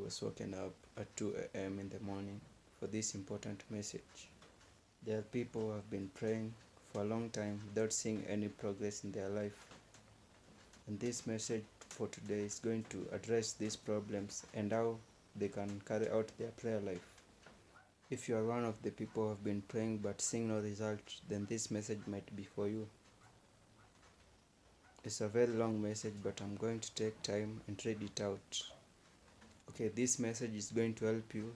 was woken up at 2 a.m. in the morning for this important message. There are people who have been praying for a long time without seeing any progress in their life. And this message for today is going to address these problems and how they can carry out their prayer life. If you are one of the people who have been praying but seeing no result, then this message might be for you. It's a very long message, but I'm going to take time and read it out. Okay, this message is going to help you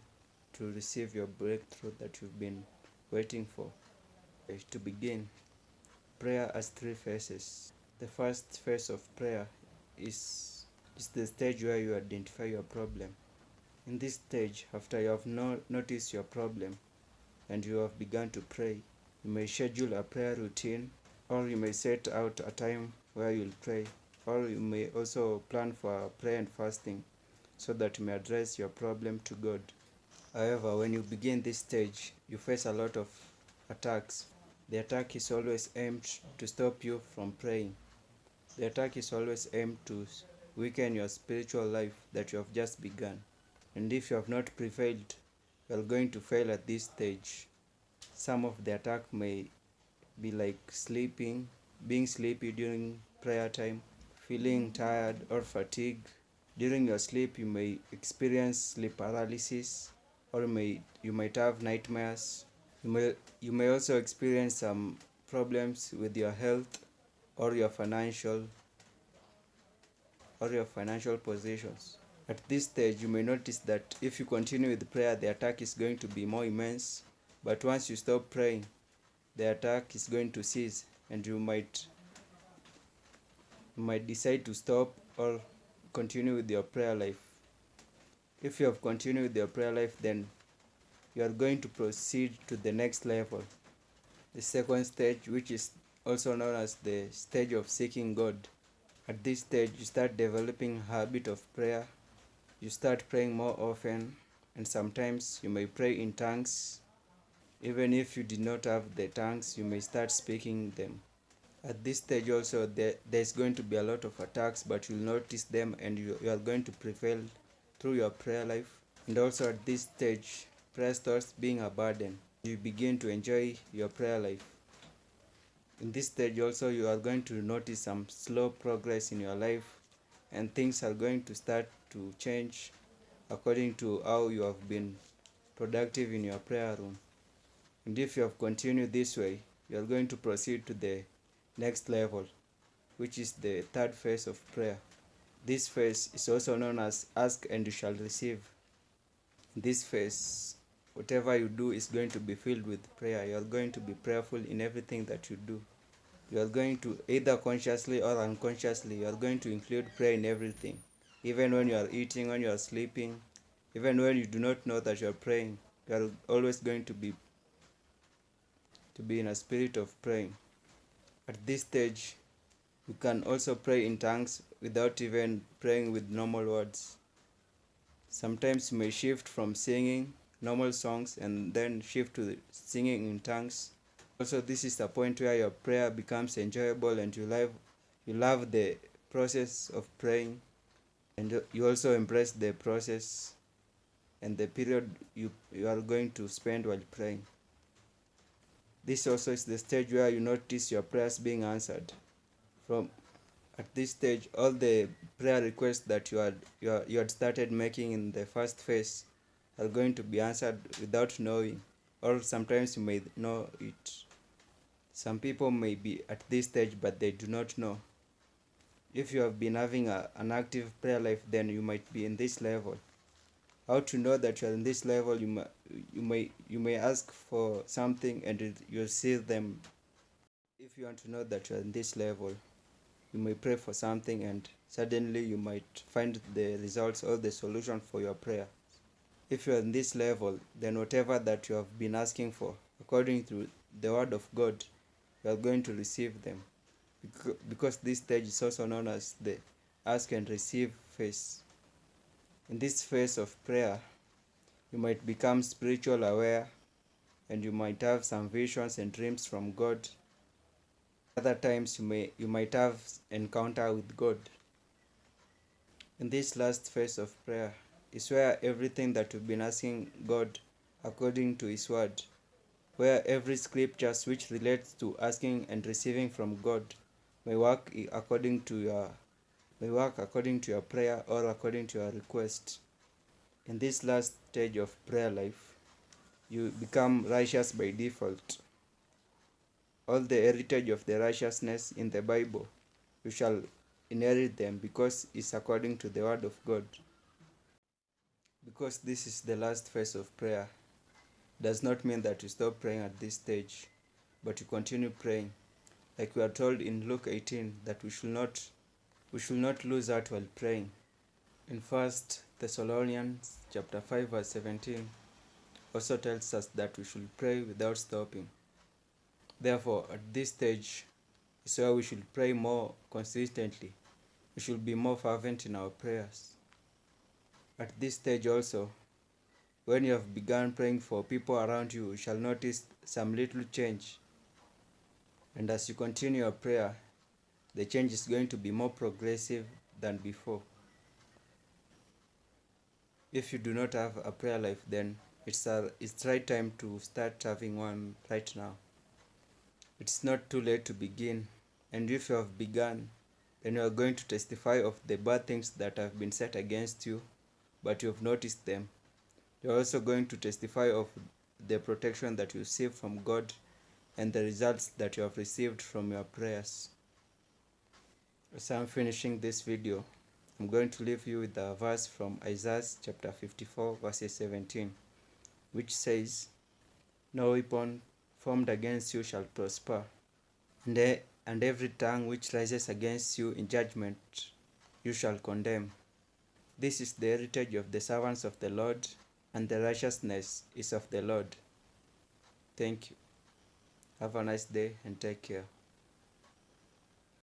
to receive your breakthrough that you've been waiting for. Okay, to begin, prayer has three phases. The first phase of prayer is the stage where you identify your problem. In this stage, after you have noticed your problem and you have begun to pray, you may schedule a prayer routine, or you may set out a time where you'll pray, or you may also plan for prayer and fasting so that you may address your problem to God. However, when you begin this stage, you face a lot of attacks. The attack is always aimed to stop you from praying. The attack is always aimed to weaken your spiritual life that you have just begun. And if you have not prevailed, you are going to fail at this stage. Some of the attack may be like sleeping, being sleepy during prayer time, feeling tired or fatigued. During your sleep, you may experience sleep paralysis, or you might have nightmares. You may also experience some problems with your health or your financial positions. At this stage, you may notice that if you continue with prayer, the attack is going to be more immense. But once you stop praying, the attack is going to cease, and you might decide to stop or continue with your prayer life. If you have continued with your prayer life, then you are going to proceed to the next level. The second stage, which is also known as the stage of seeking God. At this stage, you start developing a habit of prayer. You start praying more often, and sometimes you may pray in tongues. Even if you did not have the tongues, you may start speaking them. At this stage also, there's going to be a lot of attacks, but you'll notice them and you are going to prevail through your prayer life. And also at this stage, prayer starts being a burden. You begin to enjoy your prayer life. In this stage also, you are going to notice some slow progress in your life, and things are going to start to change according to how you have been productive in your prayer room. And if you have continued this way, you are going to proceed to the next level, which is the third phase of prayer. This phase is also known as ask and you shall receive. In this phase, whatever you do is going to be filled with prayer. You are going to be prayerful in everything that you do. You are going to, either consciously or unconsciously, you are going to include prayer in everything. Even when you are eating, when you are sleeping, even when you do not know that you are praying, you are always going to be in a spirit of praying. At this stage, you can also pray in tongues without even praying with normal words. Sometimes you may shift from singing normal songs and then shift to singing in tongues. Also, this is the point where your prayer becomes enjoyable and you love the process of praying, and you also embrace the process and the period you are going to spend while praying. This also is the stage where you notice your prayers being answered. At this stage, all the prayer requests that you had started making in the first phase are going to be answered without knowing, or sometimes you may know it. Some people may be at this stage but they do not know. If you have been having an active prayer life, then you might be in this level. How to know that you are in this level? You may ask for something and you'll see them. If you want to know that you are in this level, you may pray for something and suddenly you might find the results or the solution for your prayer. If you are in this level, then whatever that you have been asking for, according to the word of God, you are going to receive them. Because this stage is also known as the ask and receive phase. In this phase of prayer, you might become spiritual aware and you might have some visions and dreams from God. Other times you might have encounter with God. In this last phase of prayer, is where everything that we've been asking God according to His Word, where every scriptures which relates to asking and receiving from God may work according to your prayer or according to your request. In this last stage of prayer life, you become righteous by default. All the heritage of the righteousness in the Bible, you shall inherit them because it's according to the Word of God. Because this is the last phase of prayer, does not mean that you stop praying at this stage, but you continue praying. Like we are told in Luke 18 that we should not lose heart while praying. In 1 Thessalonians chapter 5 verse 17 also tells us that we should pray without stopping. Therefore, at this stage is where we should pray more consistently. We should be more fervent in our prayers. At this stage also, when you have begun praying for people around you, you shall notice some little change. And as you continue your prayer, the change is going to be more progressive than before. If you do not have a prayer life, then it's right time to start having one right now. It's not too late to begin, and if you have begun, then you are going to testify of the bad things that have been set against you, but you have noticed them. You are also going to testify of the protection that you receive from God and the results that you have received from your prayers. As I'm finishing this video, I'm going to leave you with a verse from Isaiah chapter 54 verses 17, which says, "No weapon formed against you shall prosper, and every tongue which rises against you in judgment you shall condemn. This is the heritage of the servants of the Lord, and the righteousness is of the Lord." Thank you. Have a nice day and take care.